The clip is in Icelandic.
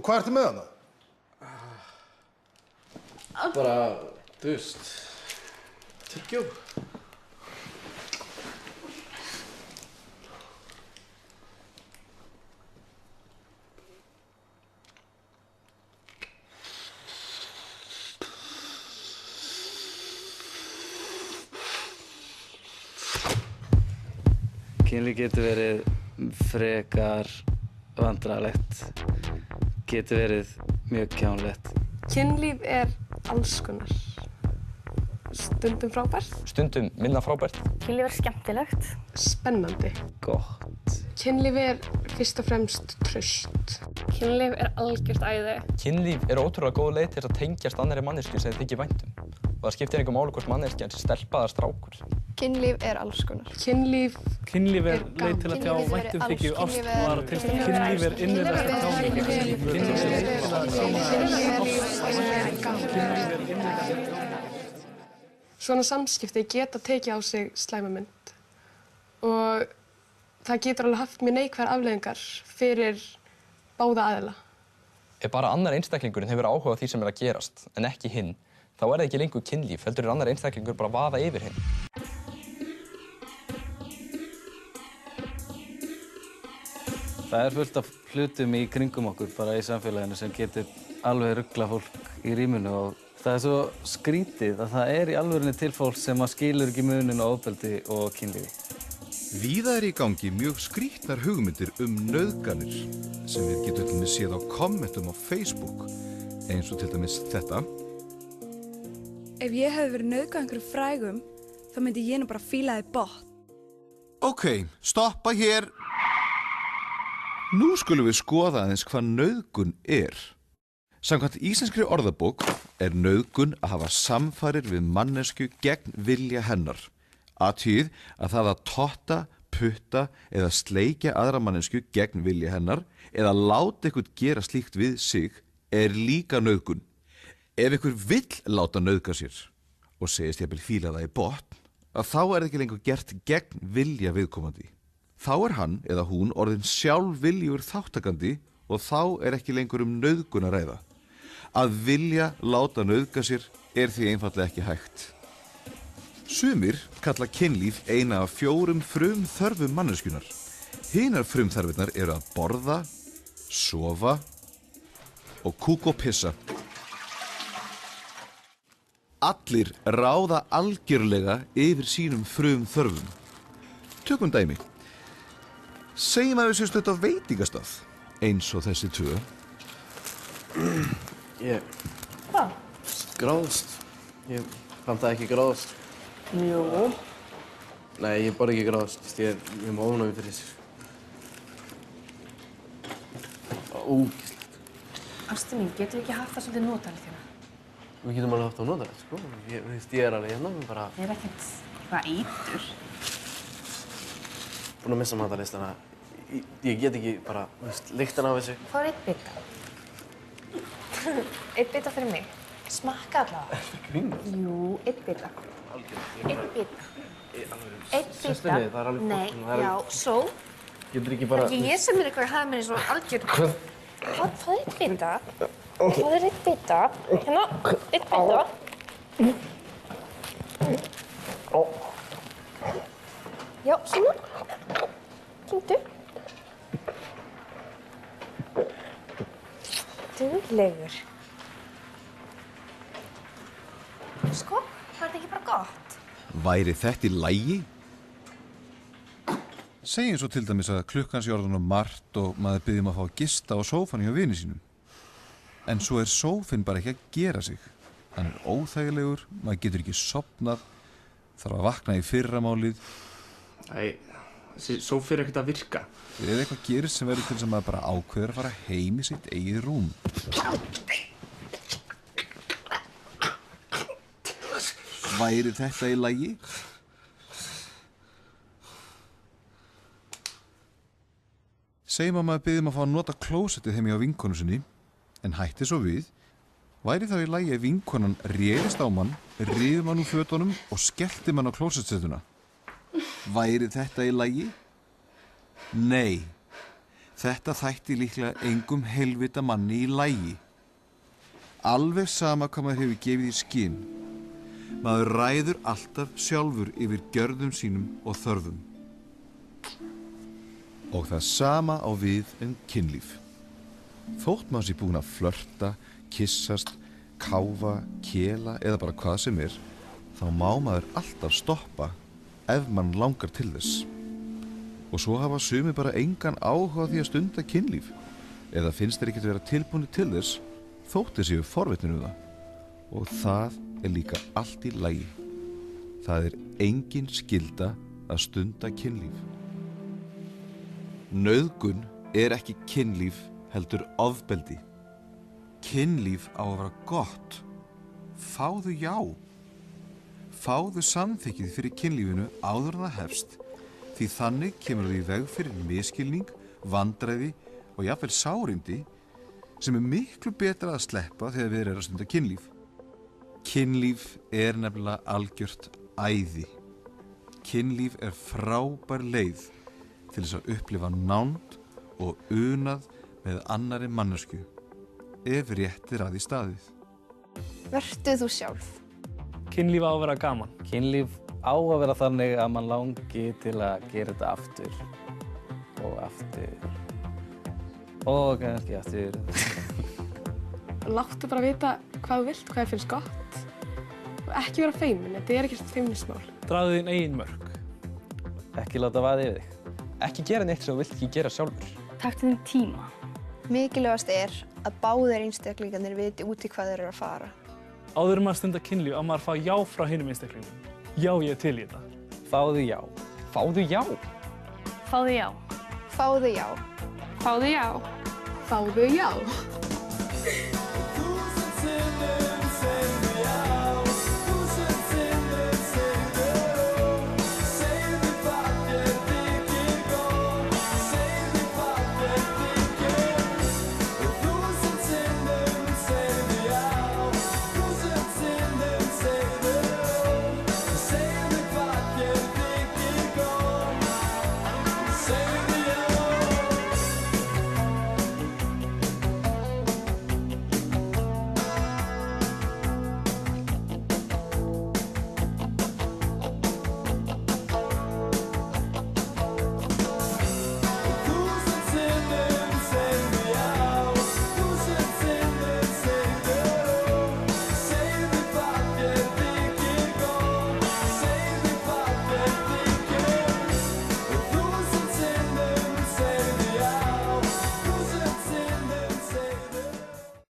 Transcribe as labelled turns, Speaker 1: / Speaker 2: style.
Speaker 1: hvað ertu með hana?
Speaker 2: Bara, þú veist, tyggjó.
Speaker 3: Kynlíf getur verið frekar vandræðalegt, getur verið mjög kjánlegt.
Speaker 4: Kynlíf alls konar. Stundum frábært.
Speaker 5: Stundum minna frábært.
Speaker 6: Kynlíf skemmtilegt.
Speaker 4: Spennandi.
Speaker 3: Gott.
Speaker 4: Kynlíf fyrst og fremst traust. Kynlíf algjört æði.
Speaker 5: Kynlíf ótrúlega góð leið til að tengjast annarri manneskju sem þið þykir vænt um. Og það skiptir engu máli hvort manneskjan sé stelpa eða strákur.
Speaker 6: Kynlíf alls konar.
Speaker 4: Kynlíf
Speaker 3: leið til að tjá væntum þykju ást og tilstand. Kynlíf innræðasta tjáning.
Speaker 4: Svona samskipti geta tekið á sig slæma mynd og það getur alveg haft mjög neikvæðar afleiðingar fyrir báða aðila.
Speaker 5: Ef bara annar einstaklingurinn hefur áhuga á því sem að gerast en ekki hinn, þá það ekki lengur kynlíf, heldur annar einstaklingur bara að vaða yfir hinn.
Speaker 3: Það fullt af hlutum í kringum okkur bara í samfélaginu sem getur alveg ruglað fólk í rýminu og það svo skrítið að það í alvörunni til fólk sem skilur ekki muninn á ofbeldi og kynlífi.
Speaker 1: Víða í gangi mjög skrítnar hugmyndir nauðganir sem við getum til dæmis séð á kommentum á Facebook eins og til dæmis þetta.
Speaker 7: Ef ég hefði verið nauðgað einhverjum frægum, þá myndi ég nú bara fíla þig botn.
Speaker 1: Ok, stoppa hér. Nú skulum við skoða aðeins hvað nauðgun Samkvæmt íslenskri orðabók nauðgun að hafa samfarir við mannesku gegn vilja hennar. Athugið að það að totta, putta eða sleikja aðra mannesku gegn vilja hennar eða láta eitthvað gera slíkt við sig líka nauðgun. Ef ykkur vill láta nauðga sér og segist jafnvel fíla það í botn, að þá það ekki lengur gert gegn vilja viðkomandi. Þá hann eða hún orðin sjálfviljugur þáttakandi og þá ekki lengur nauðgun að ræða. Að vilja láta nauðga sér því einfaldlega ekki hægt. Sumir kalla kynlíf eina af 4 frumþörfum manneskjunnar. Hinar frumþarfirnar að borða, sofa og kúka og pissa. Allir ráða algjörlega yfir sínum frumþörfum. Tökum dæmi. Segjum að við séum stödd á veitingastað, eins og þessi 2.
Speaker 2: Hvað? Gráðust. Ég pantaði ekki gráðust.
Speaker 6: Jú.
Speaker 2: Nei, ég borði ekki gráðust. Ég með ofnæmi fyrir þessu. Ógeðslegt.
Speaker 6: Ástu mín, getum við ekki haft það svolítið notalegt hérna?
Speaker 2: Við getum alveg haft það notalegt, sko. Ég alveg hérna, bara...
Speaker 6: Ég ekkert eitthvað eitur.
Speaker 2: Búin að missa matarlistana. Ég get ekki bara, lyktina af þessu.
Speaker 6: Hvað 1 bita? 1 bita fyrir mig. Smakka allavega.
Speaker 2: Grínast?
Speaker 6: Jú, 1 bita. 1 bita. 1 bita.
Speaker 2: Sestu niður, það alveg
Speaker 6: Nei, já, svo.
Speaker 2: Getur ekki bara...
Speaker 6: Það ekki ég sem eitthvað að hafa mér eins og algjör. Hvað 1 bita? Hvað 1 bita? Hérna, 1 bita. Já, svona. Kynntu. Duglegur. Sko, var þetta ekki bara gott?
Speaker 1: Væri þetta í lagi? Segjum svo til dæmis að klukkan sé orðin margt og maður biðjum að fá að gista á sófann hjá vini sínum. En svo sófinn bara ekki að gera sig. Hann óþægilegur, maður getur ekki sofnað, þarf að vakna í fyrramálið.
Speaker 2: Æ, þessi sófi ekkert að virka.
Speaker 1: Eða eitthvað gerist sem verður til þess að maður bara ákveður að fara heim í sitt eigið rúm. Væri þetta í lagi? Segjum að maður biðjum að fá að nota klósettið heim hjá vinkonu sinni, en hætti svo við, væri þá í lagi að vinkonan réðist á mann, rifum hann úr fötunum og skellti mann á klósettsettuna. Væri þetta í lagi? Nei. Þetta þætti líklega engum heilvita manni í lagi. Alveg sama hvað maður hefur gefið í skyn. Maður ræður alltaf sjálfur yfir gjörðum sínum og þörfum. Og það sama á við kynlíf. Þótt maður sé búinn að flörta, kyssast, káfa, kela eða bara hvað sem þá má maður alltaf stoppa ef mann langar til þess. Og svo hafa sumir bara engan áhuga á því að stunda kynlíf eða finnst þeir ekkert vera tilbúnir til þess þótt þeir séu forvitnir það. Og það líka allt í lagi. Það engin skylda að stunda kynlíf. Nauðgun ekki kynlíf heldur ofbeldi. Kynlíf á að vera gott. Fáðu já. Fáðu samþykkið fyrir kynlífinu áður en það hefst, því þannig kemur þú í veg fyrir misskilning, vandræði og jafnvel sárindi sem miklu betra að sleppa þegar við að stunda kynlíf. Kynlíf nefnilega algjört æði. Kynlíf frábær leið til þess að upplifa nánd og unað með annarri manneskju, ef rétt að því staðið.
Speaker 6: Vertu þú sjálf.
Speaker 8: Kynlíf á að vera gaman.
Speaker 3: Kynlíf á að vera þannig að mann langi til að gera þetta aftur og aftur og kannski aftur.
Speaker 4: Láttu bara vita hvað þú vilt, hvað finnst gott og ekki vera feimin, þetta ekkert feimnismál.
Speaker 8: Dragðu þín eigin mörk.
Speaker 3: Ekki láta vaða yfir þig.
Speaker 5: Ekki gera neitt sem þú vilt ekki gera sjálfur.
Speaker 9: Taktu þinn tíma.
Speaker 6: Mikilvægast að báðir einstaklingarnir viti út í hvað þeir eru að fara.
Speaker 8: Áður maður stundar kynlíf að maður fá já frá hinum einstaklingum. Já, ég til í þetta.
Speaker 3: Fáðu já.
Speaker 5: Fáðu já.
Speaker 9: Fáðu já.
Speaker 6: Fáðu já.
Speaker 4: Fáðu já. Fáðu já.